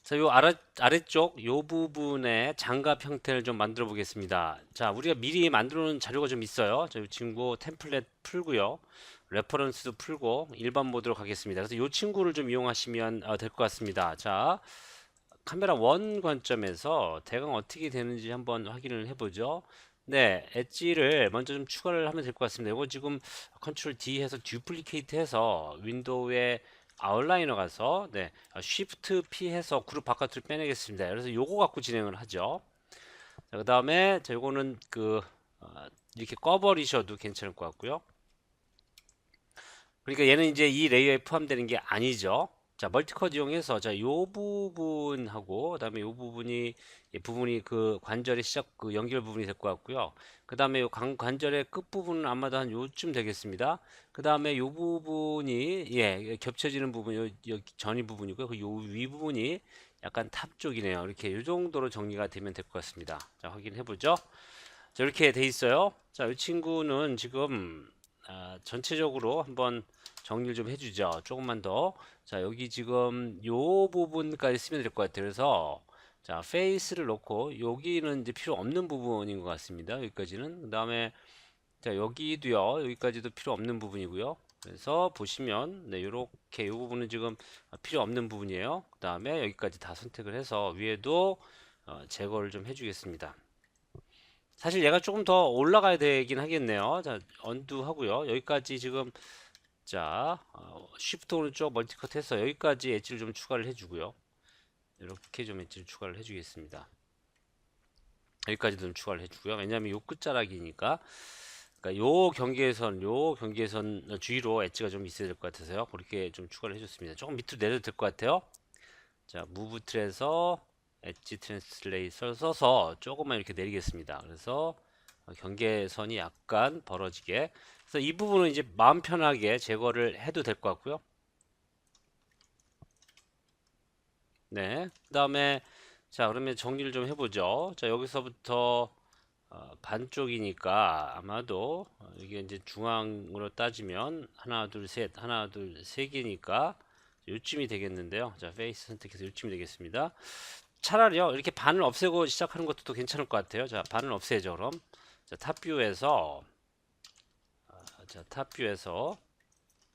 자, 아래쪽 요 부분에 장갑 형태를 좀 만들어 보겠습니다. 자, 우리가 미리 만들어 놓은 자료가 좀 있어요. 자, 이 친구 템플릿 풀고요. 레퍼런스도 풀고 일반 모드로 가겠습니다. 그래서 이 친구를 좀 이용하시면 될 것 같습니다. 자, 카메라 원 관점에서 대강 어떻게 되는지 한번 확인을 해보죠. 네, 엣지를 먼저 좀 추가를 하면 될 것 같습니다. 이거 지금 컨트롤 D 해서 듀플리케이트 해서 윈도우에 아웃라이너 가서 네, 쉬프트 P 해서 그룹 바깥으로 빼내겠습니다. 그래서 요거 갖고 진행을 하죠. 자, 그다음에 자, 요거는 이렇게 꺼버리셔도 괜찮을 것 같고요. 그러니까 얘는 이제 이 레이어에 포함되는 게 아니죠. 자, 멀티컷 이용해서 자, 요 부분하고 그다음에 요 부분이 이 부분이 그 관절의 시작 그 연결 부분이 될 것 같고요. 그다음에 요 관절의 끝 부분은 아마도 한 요쯤 되겠습니다. 그다음에 요 부분이 겹쳐지는 부분 요 전이 부분이고요. 그 요 위 부분이 약간 탑 쪽이네요. 이렇게 요 정도로 정리가 되면 될 것 같습니다. 자, 확인해 보죠. 자, 이렇게 돼 있어요. 자, 이 친구는 지금 전체적으로 한번 정리를 좀 해주죠. 조금만 더. 자, 여기 지금 요 부분까지 쓰면 될 것 같아요. 그래서 자, 페이스를 놓고 여기는 이제 필요 없는 부분인 것 같습니다. 여기까지는. 그 다음에 자, 여기도요. 여기까지도 필요 없는 부분이고요. 그래서 보시면 네, 요렇게 요 부분은 지금 필요 없는 부분이에요. 그 다음에 여기까지 다 선택을 해서 위에도 제거를 좀 해주겠습니다. 사실 얘가 조금 더 올라가야 되긴 하겠네요. 자, 언두 하고요. 여기까지 지금 자, 쉬프트 오른쪽 멀티컷 해서 여기까지 엣지를 좀 추가를 해주고요. 이렇게 좀 엣지를 추가를 해주겠습니다. 여기까지도 좀 추가를 해주고요. 왜냐하면 요 끝자락이니까. 그러니까 요 경계선 주위로 엣지가 좀 있어야 될 것 같아서요. 그렇게 좀 추가를 해줬습니다. 조금 밑으로 내려도 될 것 같아요. 자, 무브 틀에서 엣지 트랜스레이서 써서 조금만 이렇게 내리겠습니다. 그래서 경계선이 약간 벌어지게. 그래서 이 부분은 이제 마음 편하게 제거를 해도 될 것 같고요. 네. 그다음에 자, 그러면 정리를 좀 해보죠. 자, 여기서부터 반쪽이니까 아마도 이게 이제 중앙으로 따지면 하나, 둘, 셋, 하나, 둘, 세 개니까 요쯤이 되겠는데요. 자, 페이스 선택해서 요쯤이 되겠습니다. 차라리요 이렇게 반을 없애고 시작하는 것도 또 괜찮을 것 같아요. 자, 반을 없애죠. 그럼 자, 탑뷰에서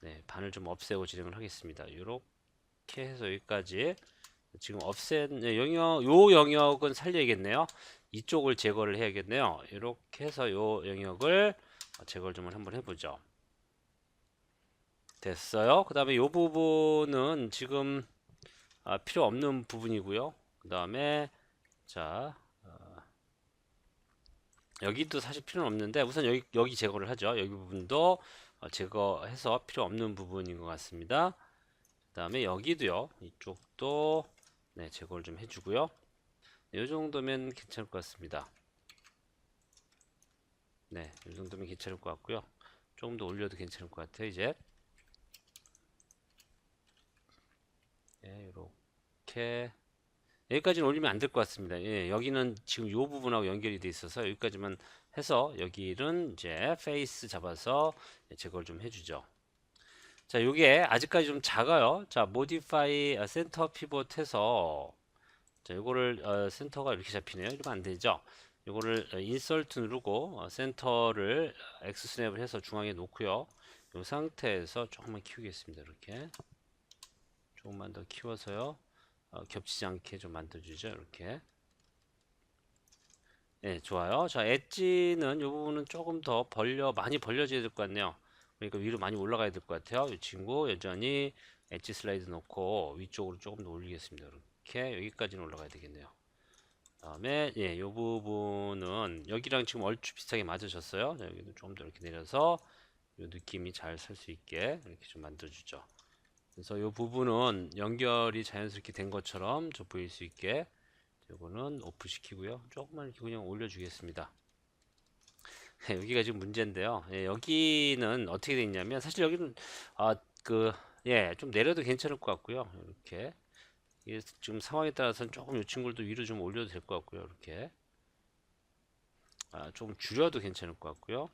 네, 반을 좀 없애고 진행을 하겠습니다. 이렇게 해서 여기까지 지금 없앤 요 영역은 살려야겠네요. 이쪽을 제거를 해야겠네요. 이렇게 해서 요 영역을 제거를 좀 한번 해보죠. 됐어요. 그 다음에 요 부분은 지금 필요 없는 부분이고요. 그 다음에 자, 여기도 사실 필요는 없는데 우선 여기 제거를 하죠. 여기 부분도 제거해서 필요 없는 부분인 것 같습니다. 그 다음에 여기도요. 이쪽도 네, 제거를 좀 해주고요. 이 정도면 괜찮을 것 같습니다. 네, 이 정도면 괜찮을 것 같고요. 조금 더 올려도 괜찮을 것 같아요. 이제 네, 이렇게 여기까지는 올리면 안 될 것 같습니다. 예, 여기는 지금 이 부분하고 연결이 돼 있어서 여기까지만 해서 여기는 이제 페이스 잡아서 제거를 좀 해주죠. 자, 요게 아직까지 좀 작아요. 자, 모디파이 센터 피봇 해서 자, 요거를 센터가 이렇게 잡히네요. 이러면 안 되죠. 요거를 인설트 누르고 센터를 X 스냅을 해서 중앙에 놓고요. 요 상태에서 조금만 키우겠습니다. 이렇게 조금만 더 키워서요. 겹치지 않게 좀 만들어주죠. 이렇게. 네, 좋아요. 자, 엣지는 이 부분은 조금 더 많이 벌려져야 될 것 같네요. 그러니까 위로 많이 올라가야 될 것 같아요. 이 친구 여전히 엣지 슬라이드 놓고 위쪽으로 조금 더 올리겠습니다. 이렇게 여기까지는 올라가야 되겠네요. 다음에 이 부분은 여기랑 지금 얼추 비슷하게 맞으셨어요. 자, 여기도 좀 더 이렇게 내려서 이 느낌이 잘 살 수 있게 이렇게 좀 만들어주죠. 그래서 이 부분은 연결이 자연스럽게 된 것처럼 좀 보일 수 있게 이거는 오프 시키고요. 조금만 이렇게 그냥 올려주겠습니다. 여기가 지금 문제인데요. 예, 여기는 어떻게 돼 있냐면 사실 여기는 아, 좀 내려도 괜찮을 것 같고요. 이렇게 이게 지금 상황에 따라서는 조금 이 친구들도 위로 좀 올려도 될 것 같고요. 이렇게 조금 줄여도 괜찮을 것 같고요.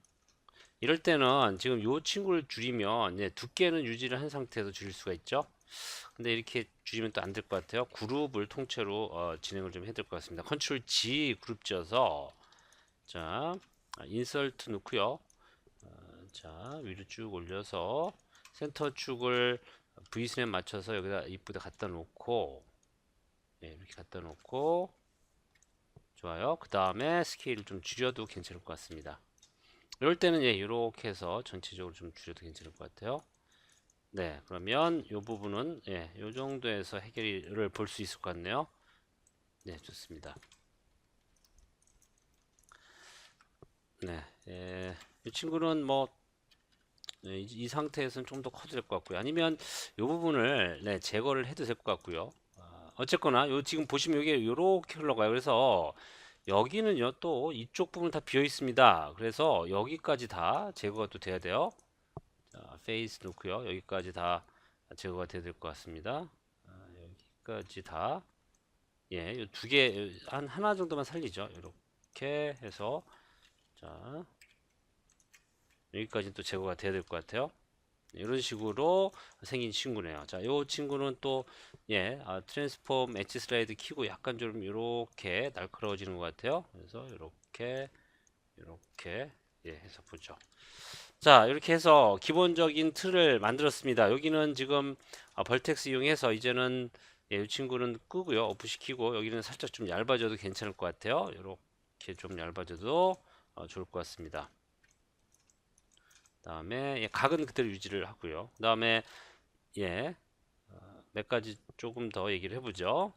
이럴 때는 지금 요 친구를 줄이면 두께는 유지를 한 상태에서 줄일 수가 있죠. 근데 이렇게 줄이면 또 안 될 것 같아요. 그룹을 통째로 진행을 좀 해야 될 것 같습니다. 컨트롤 G 그룹 지어서 자 인설트 넣고요. 자 위로 쭉 올려서 센터 축을 V스냅 맞춰서 여기다 이쁘게 갖다 놓고 이렇게 갖다 놓고 좋아요. 그 다음에 스케일을 좀 줄여도 괜찮을 것 같습니다. 이럴 때는 이렇게 해서 전체적으로 좀 줄여도 괜찮을 것 같아요. 네, 그러면 이 부분은 이 정도에서 해결을 볼 수 있을 것 같네요. 네, 좋습니다. 네, 이 친구는 뭐 이 상태에서는 좀 더 커도 될 것 같고요. 아니면 이 부분을 제거를 해도 될 것 같고요. 어쨌거나 요 지금 보시면 이게 이렇게 흘러가요. 그래서 여기는요 또 이쪽 부분 다 비어 있습니다. 그래서 여기까지 다 제거가 또 돼야 돼요. 자, 페이스 놓고요. 여기까지 다 제거가 돼야 될 것 같습니다. 여기까지 다 두 개, 한 하나 정도만 살리죠. 이렇게 해서 자, 여기까지 또 제거가 돼야 될 것 같아요. 이런 식으로 생긴 친구네요. 자, 이 친구는 또 트랜스폼 엣지 슬라이드 키고 약간 좀 이렇게 날카로워지는 것 같아요. 그래서 이렇게 해서 보죠. 자, 이렇게 해서 기본적인 틀을 만들었습니다. 여기는 지금 벌텍스 이용해서 이제는 이 친구는 끄고요. 오프시키고 여기는 살짝 좀 얇아져도 괜찮을 것 같아요. 이렇게 좀 얇아져도 좋을 것 같습니다. 다음에 각은 그대로 유지를 하고요. 다음에 몇 가지 조금 더 얘기를 해보죠.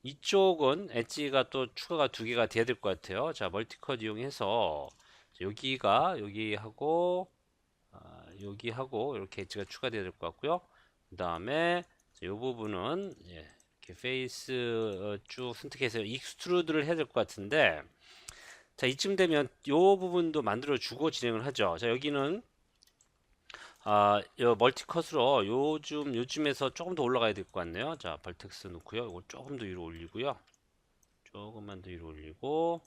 이쪽은 엣지가 또 추가가 두 개가 돼야 될 것 같아요. 자, 멀티컷 이용해서 여기하고 여기하고 이렇게 엣지가 추가돼야 될 것 같고요. 그 다음에 이 부분은 이렇게 페이스 쭉 선택해서 익스트루드를 해야 될 것 같은데 자 이쯤 되면 이 부분도 만들어 주고 진행을 하죠. 자 여기는 요 멀티컷으로 요즘에서 조금 더 올라가야 될 것 같네요. 자 벌텍스 놓고요. 이거 조금 더 위로 올리고요. 조금만 더 위로 올리고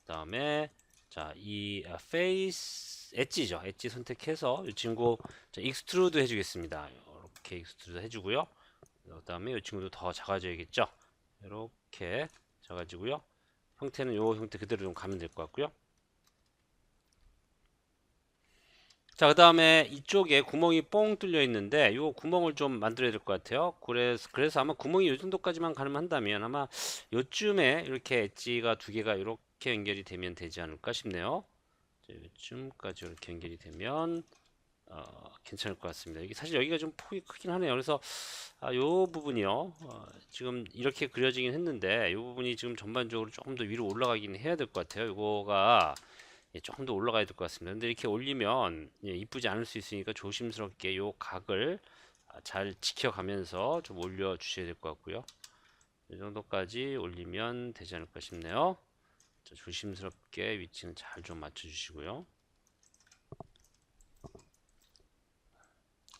그 다음에 자이 페이스 엣지죠. 엣지 선택해서 이 친구 익스트루드 해주겠습니다. 이렇게 익스트루드 해주고요. 그 다음에 이 친구도 더 작아져야겠죠. 이렇게 작아지고요. 형태는 요 형태 그대로 좀 가면 될 것 같고요. 자, 그 다음에 이쪽에 구멍이 뻥 뚫려 있는데 이 구멍을 좀 만들어야 될 것 같아요. 그래서 아마 구멍이 이 정도까지만 가능한다면 아마 요쯤에 이렇게 엣지가 두 개가 이렇게 연결이 되면 되지 않을까 싶네요. 요쯤까지 이렇게 연결이 되면 괜찮을 것 같습니다. 여기 사실 여기가 좀 폭이 크긴 하네요. 그래서 요 부분이요. 지금 이렇게 그려지긴 했는데 요 부분이 지금 전반적으로 조금 더 위로 올라가긴 해야 될 것 같아요. 이거가 조금 더 올라가야 될 것 같습니다. 근데 이렇게 올리면 이쁘지 않을 수 있으니까 조심스럽게 요 각을 잘 지켜가면서 좀 올려 주셔야 될 것 같고요. 이 정도까지 올리면 되지 않을까 싶네요. 자, 조심스럽게 위치는 잘 좀 맞춰 주시고요.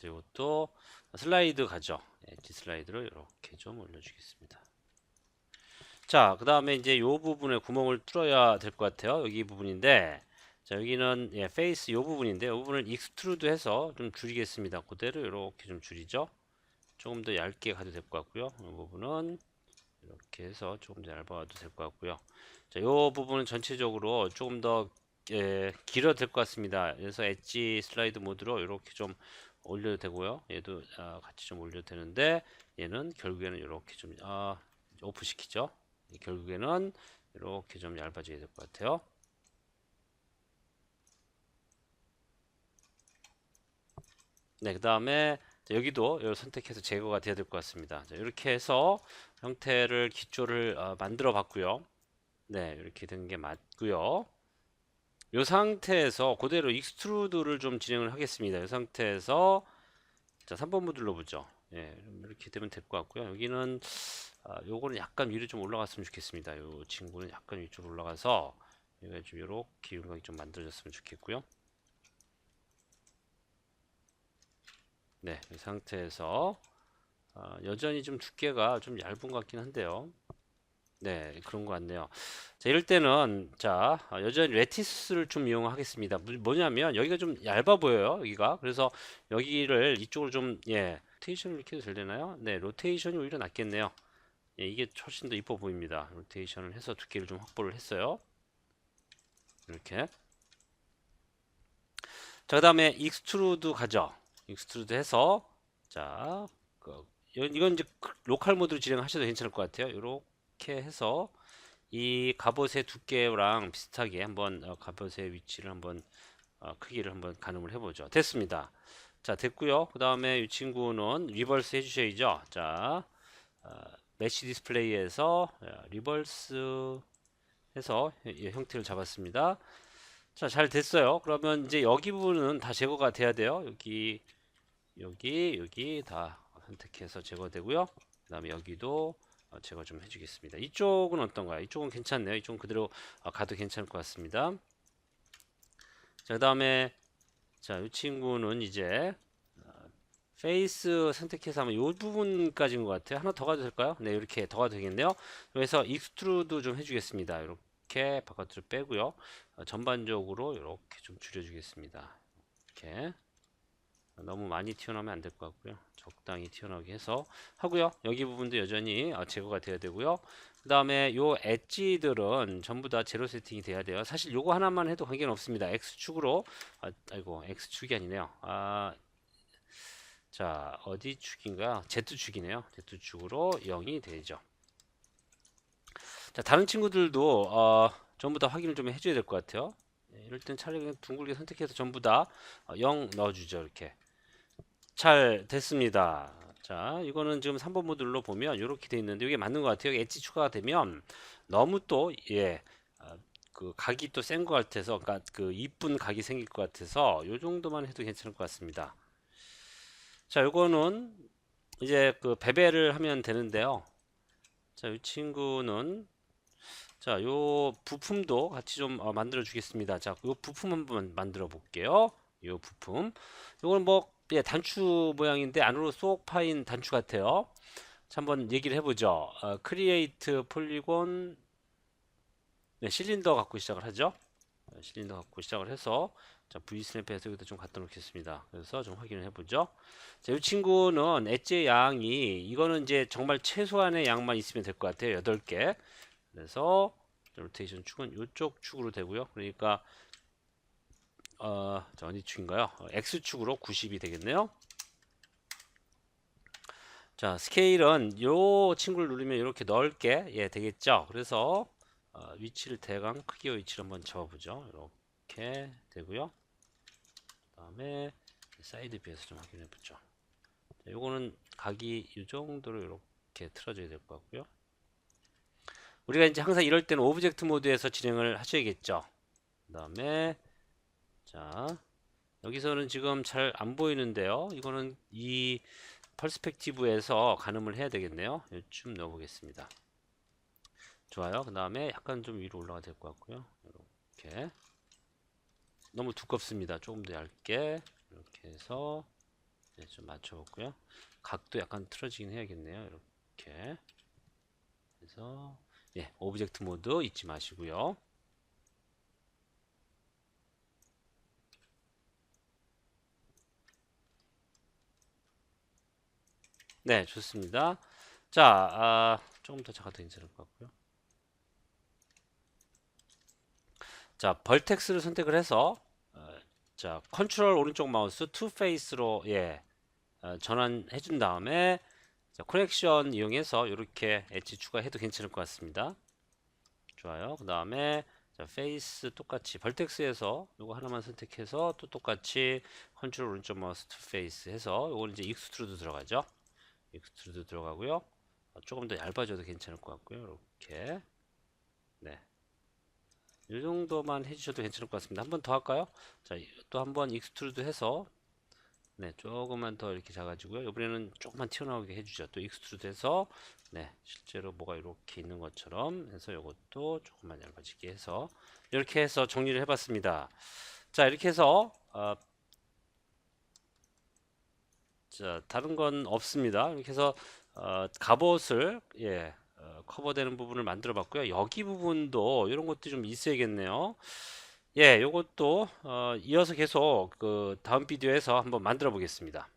이것도 슬라이드 가죠. 엣지 슬라이드로 이렇게 좀 올려주겠습니다. 자, 그 다음에 이제 이 부분에 구멍을 뚫어야 될 것 같아요. 여기 부분인데, 자, 여기는 페이스 이 부분인데, 이 부분을 익스트루드 해서 좀 줄이겠습니다. 그대로 이렇게 좀 줄이죠. 조금 더 얇게 가도 될 것 같고요. 이 부분은 이렇게 해서 조금 더 얇아도 될 것 같고요. 자, 이 부분은 전체적으로 조금 더 길어도 될 것 같습니다. 그래서 엣지 슬라이드 모드로 이렇게 좀 올려도 되고요. 얘도 같이 좀 올려도 되는데 얘는 결국에는 이렇게 좀 오프 시키죠. 결국에는 이렇게 좀 얇아져야 될 것 같아요. 네, 그 다음에 여기도 이걸 선택해서 제거가 돼야 될 것 같습니다. 자, 이렇게 해서 형태를 기초를 만들어 봤고요. 네, 이렇게 된 게 맞고요. 이 상태에서 그대로 익스트루드를 좀 진행을 하겠습니다. 이 상태에서 자 3번 눌러보죠. 이렇게 되면 될 것 같고요. 여기는 요거는 약간 위로 좀 올라갔으면 좋겠습니다. 요 친구는 약간 위쪽으로 올라가서 여기가 좀 이렇게 윤곽이 좀 만들어졌으면 좋겠고요. 네, 이 상태에서 여전히 좀 두께가 좀 얇은 것 같긴 한데요. 네, 그런 것 같네요. 자, 이럴 때는 자, 여전히 레티스를 좀 이용하겠습니다. 뭐냐면 여기가 좀 얇아 보여요. 여기가. 그래서 여기를 이쪽으로 좀 로테이션을 이렇게 해도 되려나요? 네, 로테이션이 오히려 낫겠네요. 예, 이게 훨씬 더 이뻐 보입니다. 로테이션을 해서 두께를 좀 확보를 했어요. 이렇게. 자, 그다음에 익스트루드 가죠. 익스트루드 해서 자, 이건 이제 로컬 모드로 진행하셔도 괜찮을 것 같아요. 이렇게 해서 이 갑옷의 두께랑 비슷하게 한번 갑옷의 위치를 한번 크기를 한번 가늠을 해보죠. 됐습니다. 자, 됐고요. 그 다음에 이 친구는 리버스 해주셔야죠. 자, 메시 디스플레이에서 리버스 해서 형태를 잡았습니다. 자, 잘 됐어요. 그러면 이제 여기 부분은 다 제거가 돼야 돼요. 여기 다 선택해서 제거되고요. 그 다음에 여기도 제거 좀 해주겠습니다. 이쪽은 어떤가요? 이쪽은 괜찮네요. 이쪽은 그대로 가도 괜찮을 것 같습니다. 자, 그 다음에 자, 이 친구는 이제 페이스 선택해서 하면 이 부분까지인 것 같아요. 하나 더 가도 될까요? 네, 이렇게 더 가도 되겠네요. 그래서 익스트루드 좀 해주겠습니다. 이렇게 바깥으로 빼고요. 전반적으로 이렇게 좀 줄여주겠습니다. 이렇게 너무 많이 튀어나오면 안 될 것 같고요. 적당히 튀어나오게 해서 하고요. 여기 부분도 여전히 제거가 돼야 되고요. 그 다음에 요 엣지들은 전부 다 제로 세팅이 돼야 돼요. 사실 요거 하나만 해도 관계는 없습니다. X축으로 아이고 X축이 아니네요. 자, 어디 축인가? Z축이네요. Z축으로 0이 되죠. 자, 다른 친구들도 전부 다 확인을 좀 해줘야 될 것 같아요. 이럴 땐 차라리 그냥 둥글게 선택해서 전부 다 0 넣어주죠. 이렇게. 잘 됐습니다. 자, 이거는 지금 3번 모듈로 보면 이렇게 돼 있는데 이게 맞는 것 같아요. 엣지 추가가 되면 너무 또 그 각이 또 센 것 같아서, 그러니까 그 이쁜 각이 생길 것 같아서 요 정도만 해도 괜찮을 것 같습니다. 자, 요거는 이제 그 배배를 하면 되는데요. 자, 이 친구는 자, 요 부품도 같이 좀 만들어 주겠습니다. 자, 요 부품 한번 만들어 볼게요. 요 부품. 요건 뭐 단추 모양인데 안으로 쏙 파인 단추 같아요. 자, 한번 얘기를 해보죠. 크리에이트 폴리곤 네, 실린더 갖고 시작을 하죠. 실린더 갖고 시작을 해서 자, V스냅에서 여기다 좀 갖다 놓겠습니다. 그래서 좀 확인을 해보죠. 자, 이 친구는 엣지의 양이 이거는 이제 정말 최소한의 양만 있으면 될 것 같아요. 8개. 그래서 로테이션 축은 이쪽 축으로 되고요. 그러니까 자, 어디 축인가요? X축으로 90이 되겠네요. 자, 스케일은 요 친구를 누르면 이렇게 넓게 되겠죠. 그래서 위치를 대강 크기와 위치를 한번 잡아보죠. 이렇게 되고요. 그다음에 사이드 뷰에서 좀 확인해 보죠. 요거는 각이 이 정도로 이렇게 틀어져야 될 것 같고요. 우리가 이제 항상 이럴 때는 오브젝트 모드에서 진행을 하셔야겠죠. 그다음에 자, 여기서는 지금 잘 안 보이는데요. 이거는 이 퍼스펙티브에서 가늠을 해야 되겠네요. 요쯤 넣어 보겠습니다. 좋아요. 그 다음에 약간 좀 위로 올라가 될 것 같고요. 이렇게 너무 두껍습니다. 조금 더 얇게 이렇게 해서 좀 맞춰볼고요. 각도 약간 틀어지긴 해야겠네요. 이렇게 해서 오브젝트 모드 잊지 마시고요. 네, 좋습니다. 자, 조금 더 작아도 괜찮을 것 같고요. 자, 벌텍스를 선택을 해서 자, 컨트롤 오른쪽 마우스 투 페이스로 전환해 준 다음에 자, 커넥션 이용해서 이렇게 엣지 추가해도 괜찮을 것 같습니다. 좋아요. 그 다음에 페이스 똑같이 벌텍스에서 요거 하나만 선택해서 또 똑같이 컨트롤 오른쪽 마우스 투 페이스 해서 요거는 이제 익스트루드 들어가죠. 익스트루드 들어가고요. 조금 더 얇아져도 괜찮을 것 같고요. 이렇게 네. 이 정도만 해주셔도 괜찮을 것 같습니다. 한 번 더 할까요? 자, 또 한 번 익스트루드 해서 네, 조금만 더 이렇게 작아지고요. 이번에는 조금만 튀어나오게 해주죠. 또 익스트루드 해서 네, 실제로 뭐가 이렇게 있는 것처럼 해서 이것도 조금만 얇아지게 해서 이렇게 해서 정리를 해봤습니다. 자, 이렇게 해서 자, 다른 건 없습니다. 이렇게 해서 갑옷을 커버되는 부분을 만들어 봤고요. 여기 부분도 이런 것도 좀 있어야겠네요. 예, 요것도 이어서 계속 그 다음 비디오에서 한번 만들어 보겠습니다.